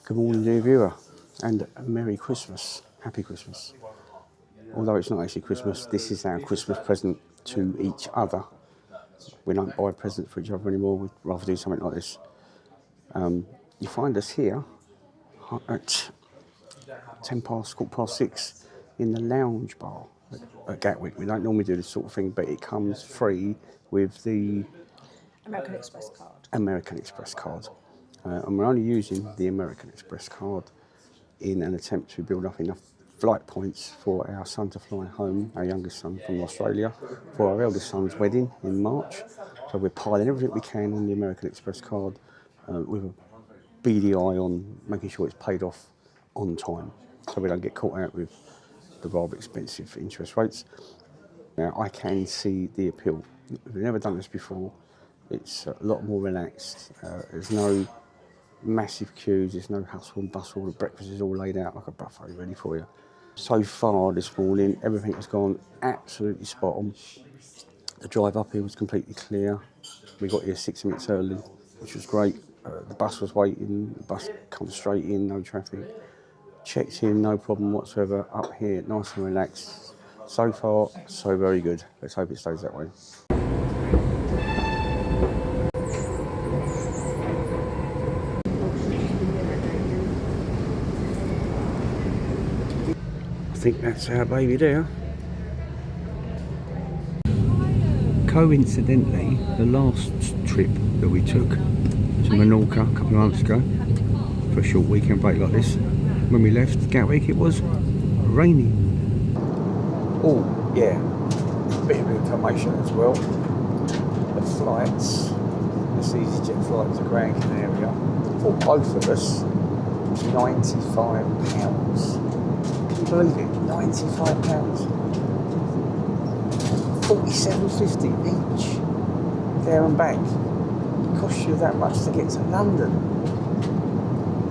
Good morning, dear viewer, and Merry Christmas. Happy Christmas. Although it's not actually Christmas, this is our Christmas present to each other. We don't buy presents for each other anymore, we'd rather do something like this. You find us here at 6:10 in the lounge bar at Gatwick. We don't normally do this sort of thing, but it comes free with the American Express card. And we're only using the American Express card in an attempt to build up enough flight points for our son to fly home, our youngest son from Australia, for our eldest son's wedding in March. So we're piling everything we can on the American Express card with a beady eye on making sure it's paid off on time, so we don't get caught out with the rather expensive interest rates. Now, I can see the appeal. We've never done this before. It's a lot more relaxed. There's no massive queues, there's no hustle and bustle. The breakfast is all laid out like a buffet ready for you. So far this morning, everything has gone absolutely spot on. The drive up here was completely clear. We got here 6 minutes early, which was great. The bus was waiting, the bus comes straight in, no traffic. Checked in, no problem whatsoever. Up here, nice and relaxed. So far, so very good. Let's hope it stays that way. I think that's our baby there. Coincidentally, the last trip that we took to Menorca a couple of months ago, for a short weekend break like this, when we left Gatwick it was raining. Oh yeah, a bit of information as well. The flights, this EasyJet flight to Gran Canaria, for both of us, £95. Can you believe it? £95. $47.50 each, there and back. It costs you that much to get to London.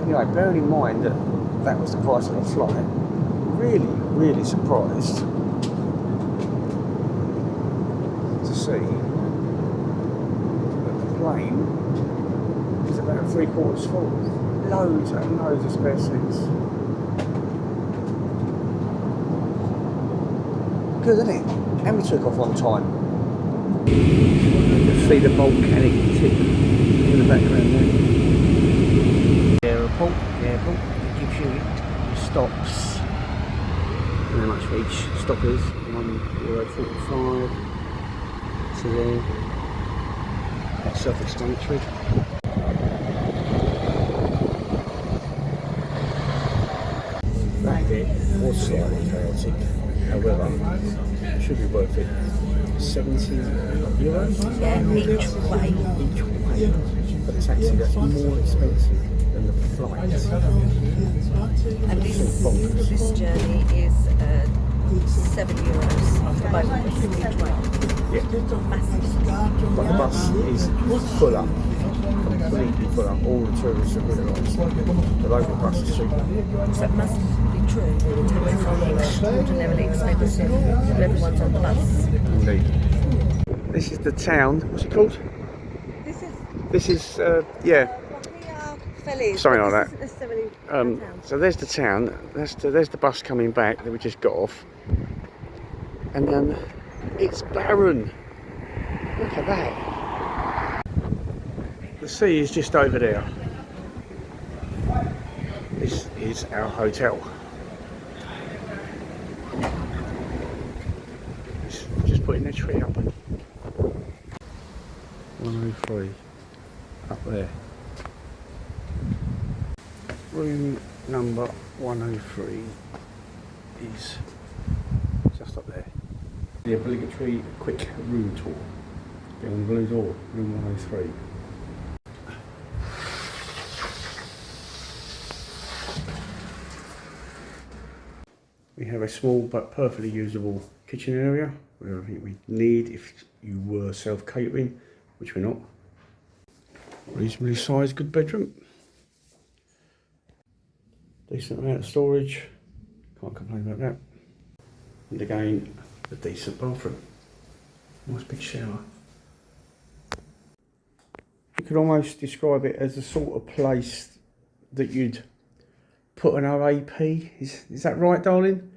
Anyway, bearing in mind that that was the price of the flight, really surprised to see that the plane is about 3/4 full. Loads and loads of spare seats. Good, isn't it? And we took off on time. You can see the volcanic tip in the background there. Airport, it gives you stops. And how much for each stop is. €1.45 to there. That's self-explanatory. That bit was slightly chaotic. However, it should be worth it. €70? Yeah, each way. For the taxi, that's more expensive than the flight. And this journey is €7 for both of us each way. Yeah. Massive. But the bus is full up. Completely full up. All the tourists have realised the local bus is cheaper. So it must be true. Taxis are extraordinarily expensive. Everyone's on the bus. Indeed. This is the town. What's it called? This is yeah. Something like that. Necessarily so there's the town. There's the bus coming back that we just got off, and then it's barren. Look at that. The sea is just over there. This is our hotel. Just putting the tree up. 103 up there. Room number 103 is just up there. The obligatory quick room tour. Get on the blue door, room 103. We have a small but perfectly usable kitchen area with everything we need if you were self-catering, which we're not. Reasonably sized, good bedroom. Decent amount of storage, can't complain about that. And again, a decent bathroom. Nice big shower. You could almost describe it as the sort of place that you'd put an OAP. Is that right, darling?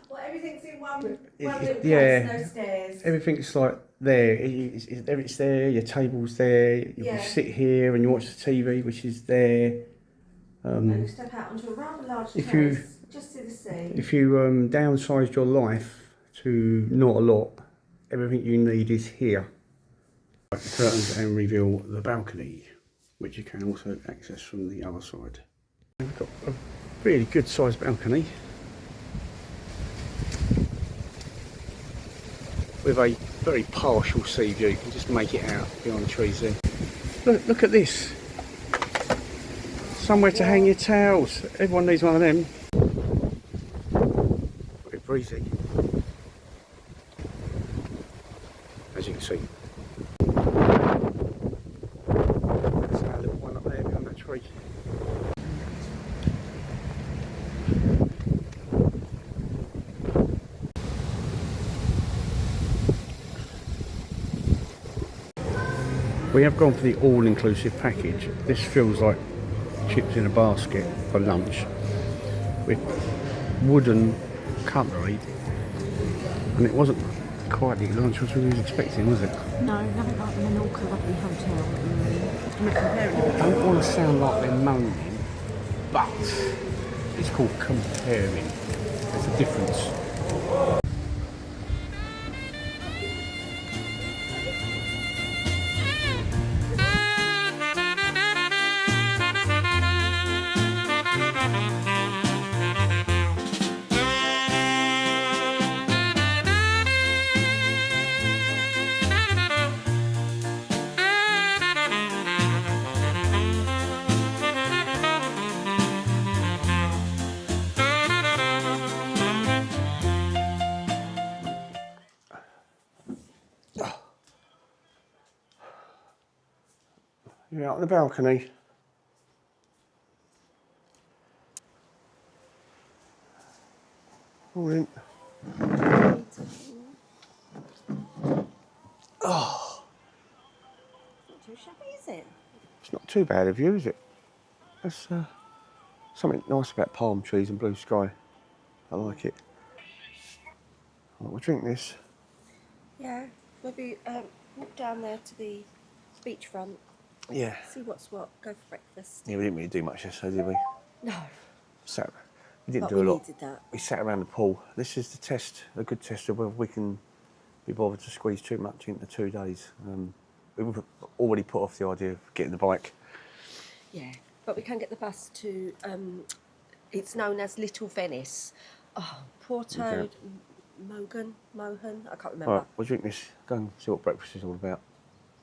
Well, everything's in one little yeah. place, no stairs. Everything's like there. It's there. Your table's there. You sit here and you watch the TV, which is there. And you step out onto a rather large terrace, just to the sea. If you downsized your life to not a lot, everything you need is here. The curtains and reveal the balcony, which you can also access from the other side. We've got a really good sized balcony with a very partial sea view. You can just make it out behind the trees there. Look at this. Somewhere to hang your towels. Everyone needs one of them. Very breezy, as you can see. There's a little one up there behind that tree. We have gone for the all-inclusive package. This feels like chips in a basket for lunch with wooden cutlery, and it wasn't quite the lunch was we was expecting, was it? No, nothing like the Menorca lovely hotel. I don't want to sound like they're moaning, but it's called comparing. There's a difference. You're out on the balcony. Morning. Oh. Not too shabby, is it? It's not too bad a view, is it? There's something nice about palm trees and blue sky. I like it. Right, we'll drink this. Yeah, maybe walk down there to the beachfront. Yeah. See what's what. Go for breakfast. Yeah, we didn't really do much yesterday, did we? No. We didn't But do we a lot. needed that. We sat around the pool. This is the test, a good test of whether we can be bothered to squeeze too much into 2 days. We've already put off the idea of getting the bike. Yeah, but we can get the bus to, it's known as Little Venice. Oh, Porto Mohan, I can't remember. All right, we'll drink this, go and see what breakfast is all about,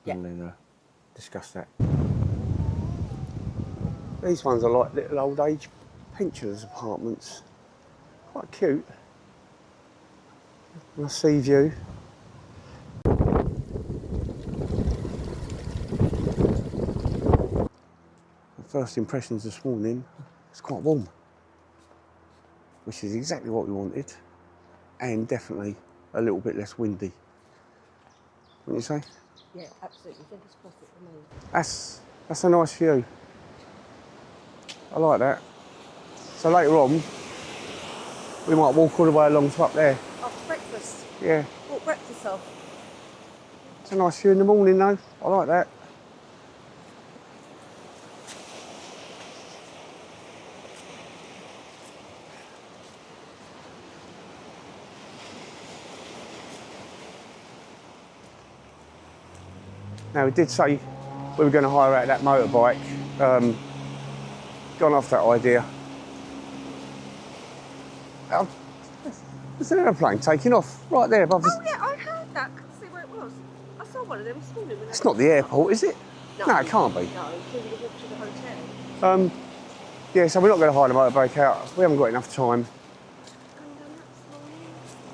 Yeah. and then discuss that. These ones are like little old age pensioners' apartments. Quite cute. Nice sea view. First impressions this morning, it's quite warm, which is exactly what we wanted, and definitely a little bit less windy. Wouldn't you say? Yeah, absolutely. Fingers crossed it remains. That's a nice view. I like that. So later on, we might walk all the way along to up there. After breakfast. Yeah. Walk breakfast off. It's a nice view in the morning though. I like that. Now we did say we were going to hire out that motorbike. Gone off that idea. There's an aeroplane taking off right there above us. Oh yeah, I heard that. Couldn't see where it was. I saw one of them this morning. It's not the airport, is it? No, it can't be. No, including a walk to the hotel. Yeah, so we're not going to hire the motorbike out. We haven't got enough time.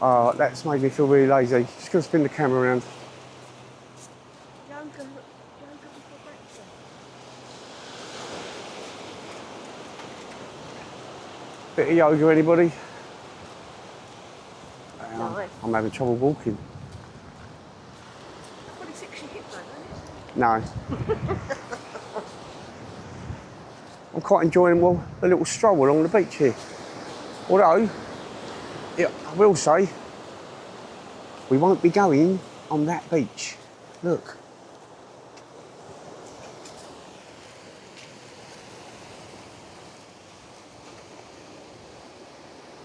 That's made me feel really lazy. Just going to spin the camera around. Yoga before breakfast. Bit of yoga, anybody? Nice. I'm having trouble walking. 26 your hip though, isn't it? No. I'm quite enjoying a little stroll along the beach here. Although, yeah, I will say, we won't be going on that beach. Look.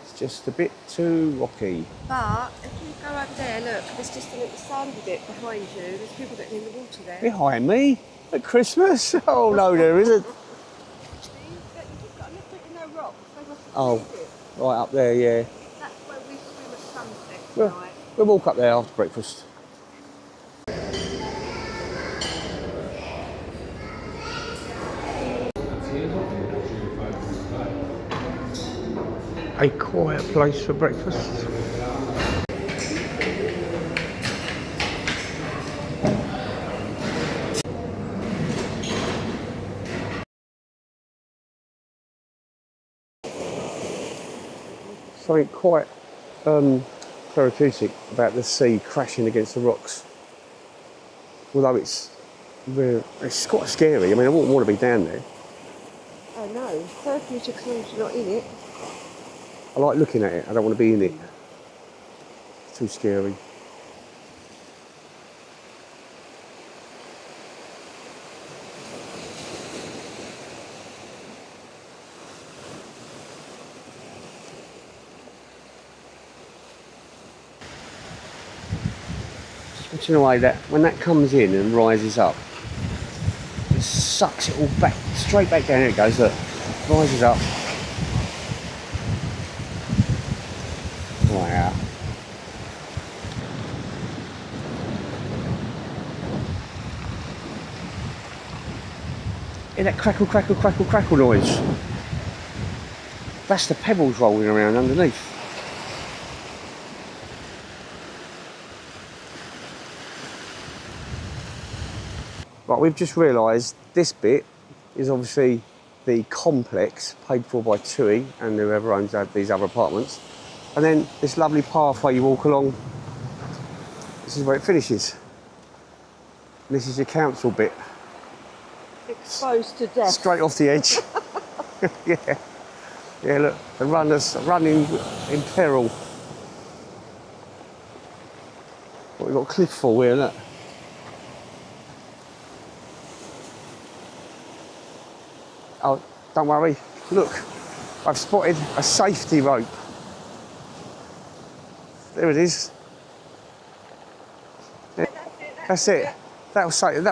It's just a bit too rocky. But if you go over there, look, there's just a little sandy bit behind you. There's people getting in the water there. Behind me? At Christmas? Oh no, there isn't. See, you've got a little bit in no rocks. They must have Oh, cleared it. right up there, yeah. That's where we swim at sunset We'll, tonight. we'll walk up there after breakfast. A quiet place for breakfast. Something quite therapeutic about the sea crashing against the rocks. Although it's quite scary. I mean, I wouldn't want to be down there. Oh no, therapeutic as long as you're not in it. I like looking at it. I don't want to be in it. It's too scary. Watching the way that when that comes in and rises up, it sucks it all back, straight back down. Here it goes, look, rises up. Wow. Hear that crackle, crackle, crackle, crackle noise? That's the pebbles rolling around underneath. Right, we've just realised this bit is obviously the complex paid for by TUI and whoever owns these other apartments. And then this lovely pathway you walk along, this is where it finishes. And this is your council bit. Exposed to death. Straight off the edge. Yeah. Yeah, look, the runners running in peril. Well, we've got a cliff fall here, look. Oh, don't worry. Look, I've spotted a safety rope. There it is. Yeah, that's it. That'll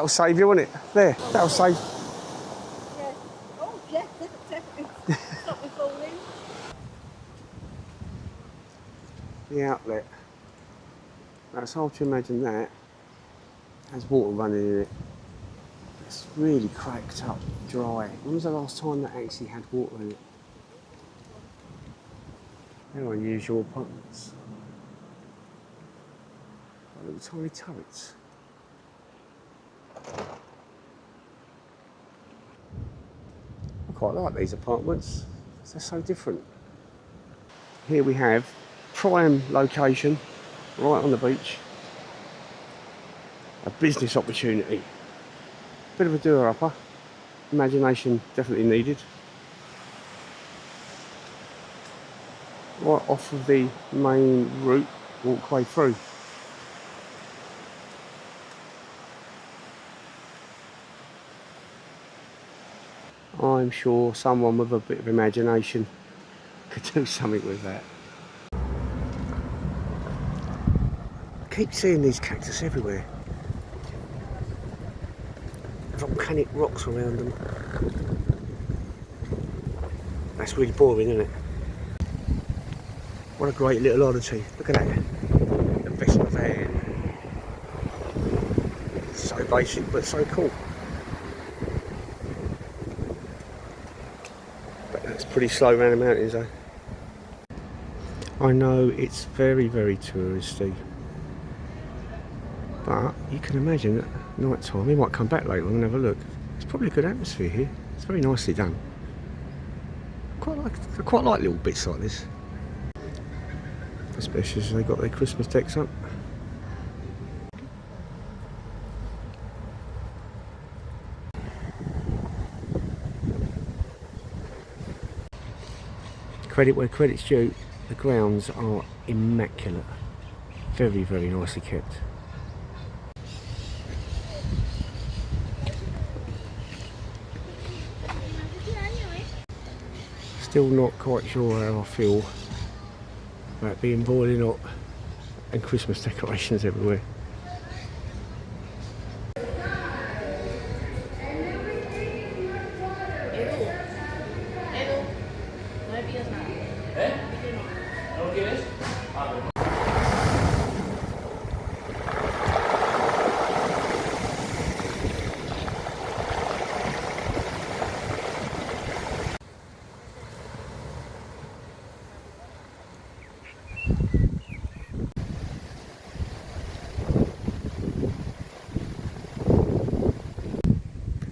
save you, won't it? There, that'll save. Yeah. Oh, yeah, definitely. Stop me falling. The outlet. Now, it's hard to imagine that. There's water running in it. It's really cracked up, dry. When was the last time that actually had water in it? They're unusual apartments. Little tiny turrets. I quite like these apartments. They're so different. Here we have prime location, right on the beach. A business opportunity. Bit of a doer-upper. Imagination definitely needed. Right off of the main route, walkway through. I'm sure someone with a bit of imagination could do something with that. I keep seeing these cactus everywhere. Volcanic rocks around them. That's really boring, isn't it? What a great little oddity. Look at that. The Vespa van. So basic but so cool. But that's pretty slow around the mountains though. I know it's very, very touristy. But you can imagine at night time, we might come back later and have a look. It's probably a good atmosphere here. It's very nicely done. I quite like little bits like this. Especially as they've got their Christmas decks up. Credit where credit's due, the grounds are immaculate. Very, very nicely kept. Still not quite sure how I feel about being boiling hot and Christmas decorations everywhere.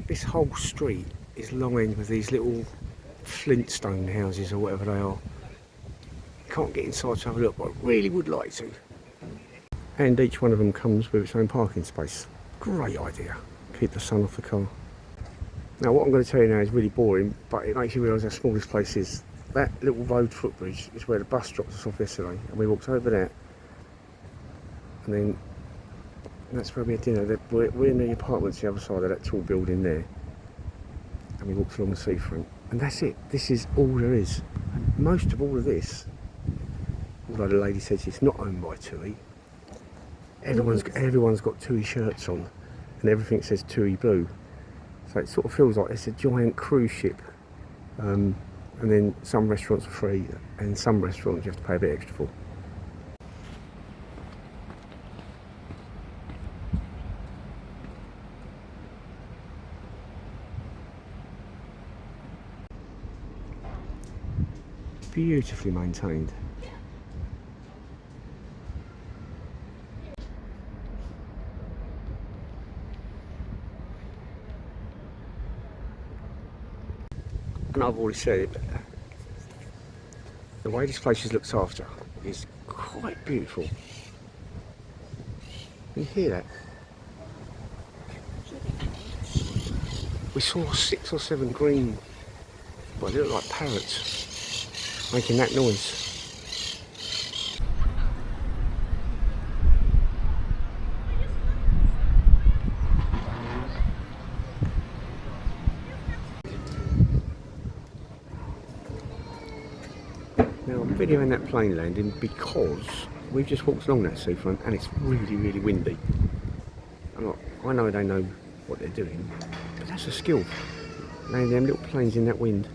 This whole street is lined with these little Flintstone houses or whatever they are. Can't get inside to have a look, but I really would like to. And each one of them comes with its own parking space. Great idea. Keep the sun off the car. Now what I'm going to tell you now is really boring, but it makes you realise how small this place is. That little road footbridge is where the bus dropped us off yesterday, and we walked over that, and then that's where we had dinner. We're in the apartments the other side of that tall building there, and we walked along the seafront, and that's it. This is all there is. And most of all of this, although the lady says it's not owned by TUI, everyone's got TUI shirts on, and everything says TUI Blue. So it sort of feels like it's a giant cruise ship. And then some restaurants are free, and some restaurants you have to pay a bit extra for. Beautifully maintained. And I've already said it, but the way this place is looked after is quite beautiful. Can you hear that? We saw 6 or 7 green, well, they look like parrots, making that noise. Now I'm videoing that plane landing because we've just walked along that seafront and it's really, really windy. I know they know what they're doing, but that's a skill. Landing them little planes in that wind.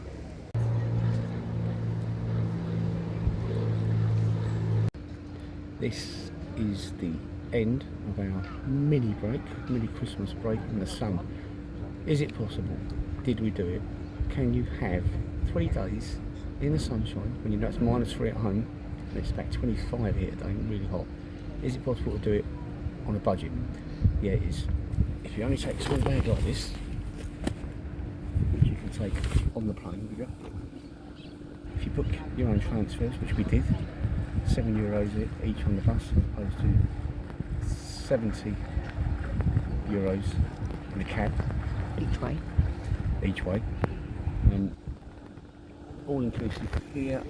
This is the end of our mini Christmas break in the sun. Is it possible? Did we do it? Can you have 3 days in the sunshine when you know it's -3 at home and it's about 25 here today and really hot? Is it possible to do it on a budget? Yeah, it is. If you only take a small bag like this, which you can take on the plane, we go. If you book your own transfers, which we did, €7 each on the bus as opposed to €70 in a cab each way. All inclusive here,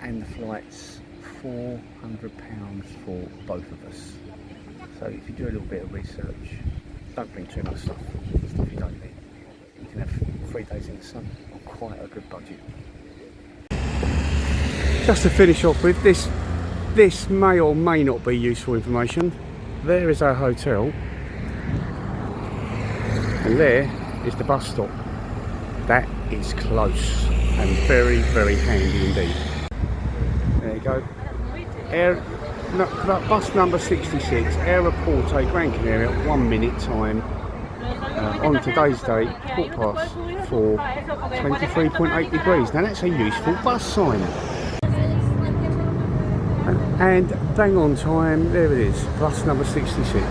and the flights £400 for both of us. So if you do a little bit of research, don't bring too much stuff you don't need. You can have 3 days in the sun on quite a good budget. Just to finish off with this may or may not be useful information. There is our hotel, and there is the bus stop. That is close and very, very handy indeed. There you go. Bus number 66, Aeroporto Gran Canaria, 1 minute time. On today's date, 4:15, 23.8 degrees. Now that's a useful bus sign. And bang on time, there it is, bus number 66.